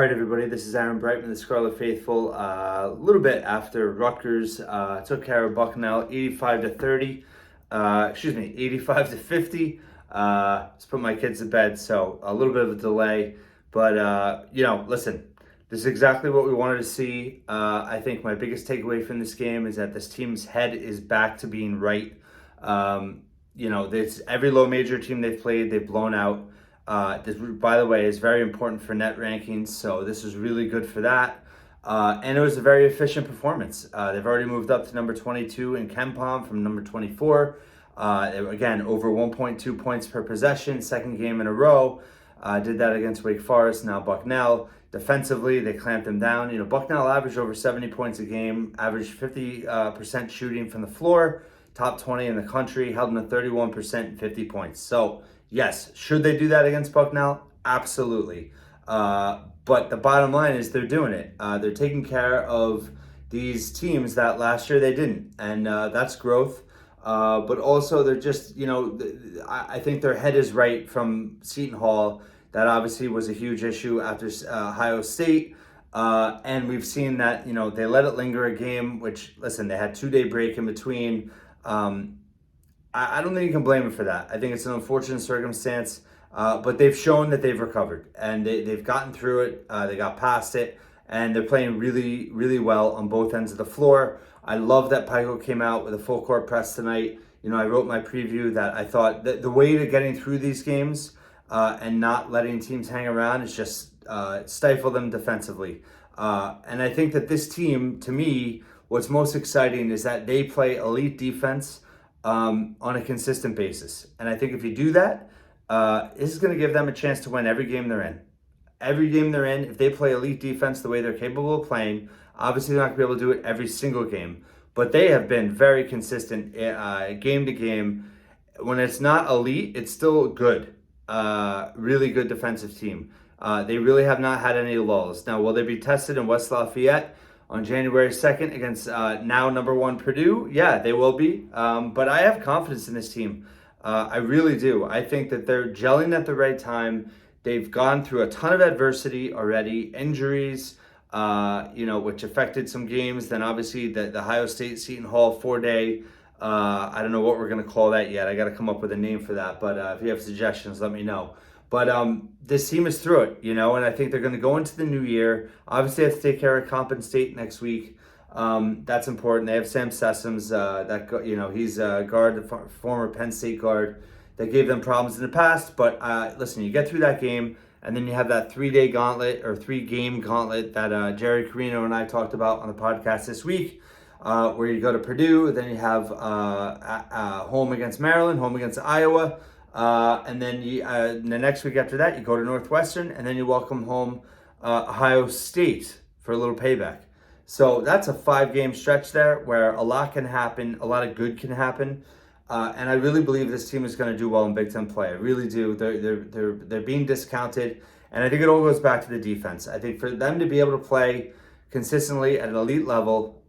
right, everybody, this is Aaron Breitman, the Scarlet Faithful. A little bit after Rutgers took care of Bucknell, 85-30. 85-50. Just put my kids to bed, so a little bit of a delay. But listen, this is exactly what we wanted to see. I think my biggest takeaway from this game is that this team's head is back to being right. This every low major team they've played, they've blown out. This, by the way, is very important for net rankings, so this is really good for that. And it was a very efficient performance. They've already moved up to number 22 in KenPom from number 24. Again, over 1.2 points per possession, second game in a row. Did that against Wake Forest, now Bucknell. Defensively, they clamped them down. Bucknell averaged over 70 points a game, averaged 50% shooting from the floor, top 20 in the country, held them to 31% and 50 points. So, yes, should they do that against Bucknell? Absolutely. But the bottom line is they're doing it. They're taking care of these teams that last year they didn't, and that's growth. But also they're just, I think their head is right from Seton Hall. That obviously was a huge issue after Ohio State. And we've seen that, they let it linger a game, which, listen, they had 2-day break in between. I don't think you can blame them for that. I think it's an unfortunate circumstance, but they've shown that they've recovered and they've gotten through it. They got past it, and they're playing really, really well on both ends of the floor. I love that Pico came out with a full court press tonight. I wrote my preview that I thought that the way to getting through these games and not letting teams hang around is just stifle them defensively. And I think that this team, to me, what's most exciting is that they play elite defense on a consistent basis. And I think if you do that, this is going to give them a chance to win every game they're in. Every game they're in, if they play elite defense the way they're capable of playing, obviously they're not going to be able to do it every single game. But they have been very consistent game to game. When it's not elite, it's still good. Really good defensive team. They really have not had any lulls. Now, will they be tested in West Lafayette on January 2nd against now number 1 Purdue? Yeah, they will be. But I have confidence in this team. I really do. I think that they're gelling at the right time. They've gone through a ton of adversity already, injuries, which affected some games. Then obviously the Ohio State Seton Hall 4-day. I don't know what we're going to call that yet. I got to come up with a name for that. But if you have suggestions, let me know. But this team is through it, and I think they're going to go into the new year. Obviously, they have to take care of Coppin State next week. That's important. They have Sam Sessoms, he's a guard, the former Penn State guard that gave them problems in the past. But listen, you get through that game, and then you have that 3-day gauntlet or 3-game gauntlet that Jerry Carino and I talked about on the podcast this week, where you go to Purdue, then you have home against Maryland, home against Iowa. And then the next week after that, you go to Northwestern, and then you welcome home Ohio State for a little payback. So that's a 5-game stretch there where a lot can happen, a lot of good can happen, and I really believe this team is going to do well in Big Ten play. I really do. They're being discounted, and I think it all goes back to the defense. I think for them to be able to play consistently at an elite level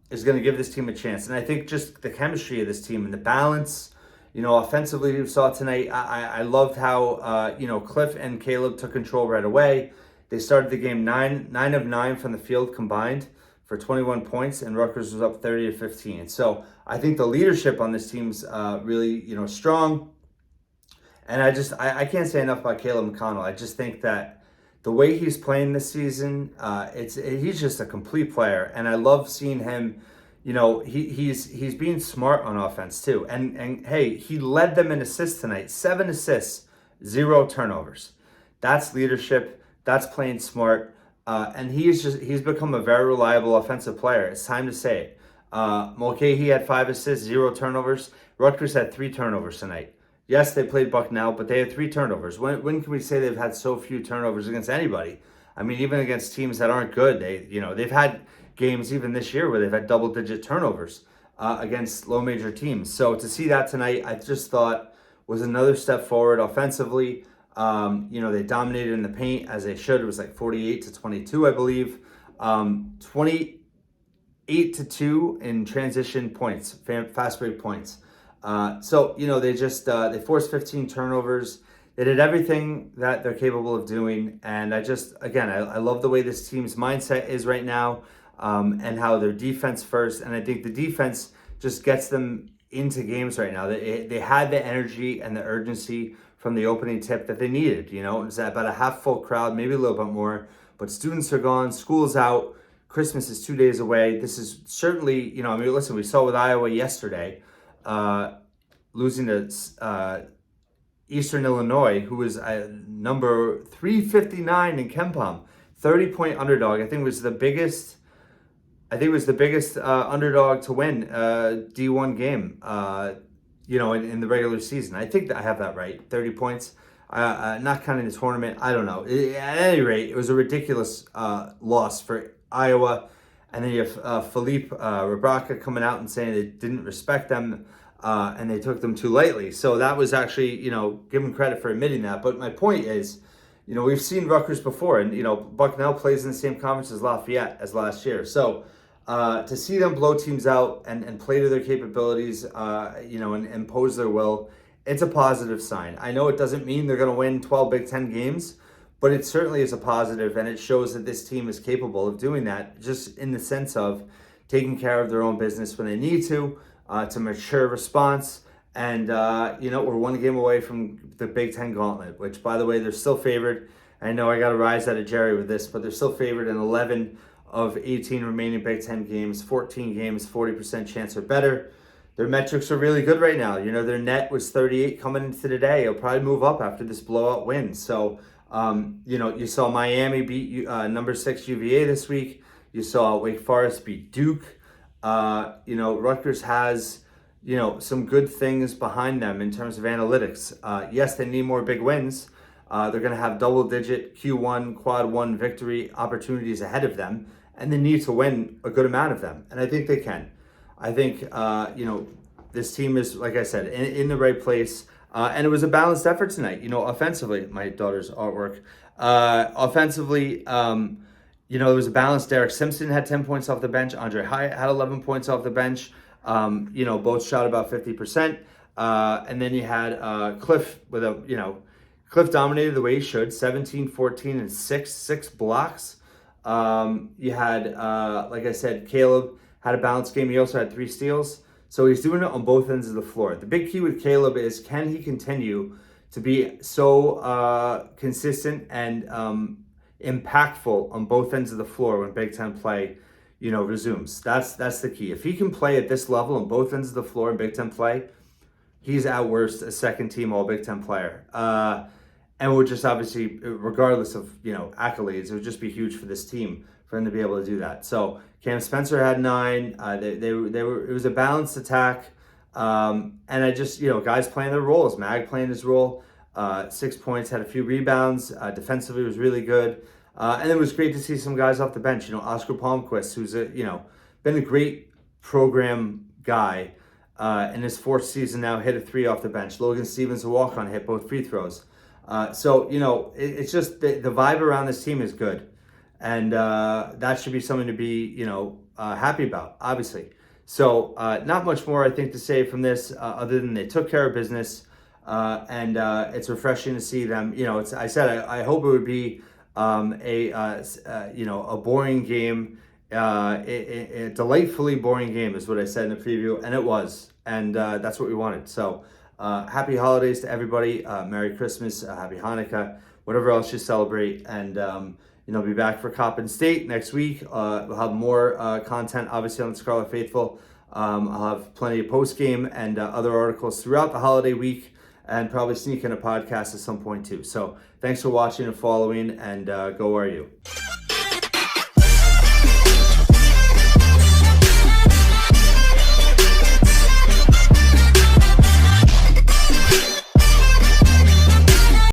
is going to give this team a chance. And I think just the chemistry of this team and the balance. Offensively, you saw tonight, I loved how, Cliff and Caleb took control right away. They started the game 9 of 9 from the field combined for 21 points, and Rutgers was up 30-15. So I think the leadership on this team's really, strong. And I can't say enough about Caleb McConnell. I just think that the way he's playing this season, he's just a complete player. And I love seeing him. He's being smart on offense too. And hey, he led them in assists tonight. 7 assists, 0 turnovers. That's leadership. That's playing smart. And he's become a very reliable offensive player. It's time to say it. Mulcahy had 5 assists, 0 turnovers. Rutgers had 3 turnovers tonight. Yes, they played Bucknell, but they had 3 turnovers. When can we say they've had so few turnovers against anybody? I mean, even against teams that aren't good, they've had games even this year where they've had double-digit turnovers against low major teams. So to see that tonight, I just thought was another step forward offensively. They dominated in the paint as they should. It was like 48-22, I believe. 28-2 in transition points, fast break points. They forced 15 turnovers. They did everything that they're capable of doing. And I love the way this team's mindset is right now, and how their defense first. And I think the defense just gets them into games right now. They had the energy and the urgency from the opening tip that they needed. You know, it's about a half full crowd, maybe a little bit more, but students are gone, school's out, Christmas is 2 days away. This is certainly, listen, we saw with Iowa yesterday, losing to Eastern Illinois, who was number 359 in KenPom, 30-point underdog. I think it was the biggest underdog to win a D1 game, in the regular season. I think that I have that right, 30 points. Not counting the tournament, I don't know. At any rate, it was a ridiculous loss for Iowa. And then you have Philippe Rebraca coming out and saying they didn't respect them, and they took them too lightly. So that was actually, give them credit for admitting that. But my point is, we've seen Rutgers before, and, Bucknell plays in the same conference as Lafayette as last year. So to see them blow teams out and play to their capabilities, and impose their will, it's a positive sign. I know it doesn't mean they're going to win 12 Big Ten games, but it certainly is a positive, and it shows that this team is capable of doing that, just in the sense of taking care of their own business when they need to mature response. And, we're one game away from the Big Ten gauntlet, which, by the way, they're still favored. I know I got to rise out of Jerry with this, but they're still favored in 11 of 18 remaining Big Ten games, 14 games, 40% chance or better. Their metrics are really good right now. Their net was 38 coming into today. It'll probably move up after this blowout win. So, you saw Miami beat number 6 UVA this week. You saw Wake Forest beat Duke. Rutgers has, some good things behind them in terms of analytics. Yes, they need more big wins. They're going to have double-digit Q1, Quad 1 victory opportunities ahead of them, and they need to win a good amount of them. And I think they can. I think, this team is, like I said, in the right place. And it was a balanced effort tonight. Offensively, my daughter's artwork. Offensively, it was a balance. Derek Simpson had 10 points off the bench. Andre Hyatt had 11 points off the bench. Both shot about 50%. And then you had Cliff with Cliff dominated the way he should, 17, 14, and 6 blocks. You had, like I said, Caleb had a balanced game. He also had 3 steals. So he's doing it on both ends of the floor. The big key with Caleb is, can he continue to be so consistent and impactful on both ends of the floor when Big Ten play, resumes? That's the key. If he can play at this level on both ends of the floor in Big Ten play, he's at worst a second-team All Big Ten player. And would just obviously, regardless of accolades, it would just be huge for this team for him to be able to do that. So Cam Spencer had 9. They were. It was a balanced attack, and I just guys playing their roles. Mag playing his role. 6 points, had a few rebounds. Defensively was really good, and it was great to see some guys off the bench. Oscar Palmquist, who's been a great program guy in his 4th season now, hit a 3 off the bench. Logan Stevens, a walk-on, hit both free throws. So it's just the vibe around this team is good. And that should be something to be, happy about, obviously. So not much more, I think, to say from this, other than they took care of business, and it's refreshing to see them. I hope it would be a boring game, a delightfully boring game is what I said in the preview, and it was, and that's what we wanted. So happy holidays to everybody. Merry Christmas, happy Hanukkah, whatever else you celebrate, and be back for Coppin State next week. We'll have more content, obviously, on the Scarlet Faithful. I'll have plenty of post-game and other articles throughout the holiday week, and probably sneak in a podcast at some point too. So thanks for watching and following, and go are you.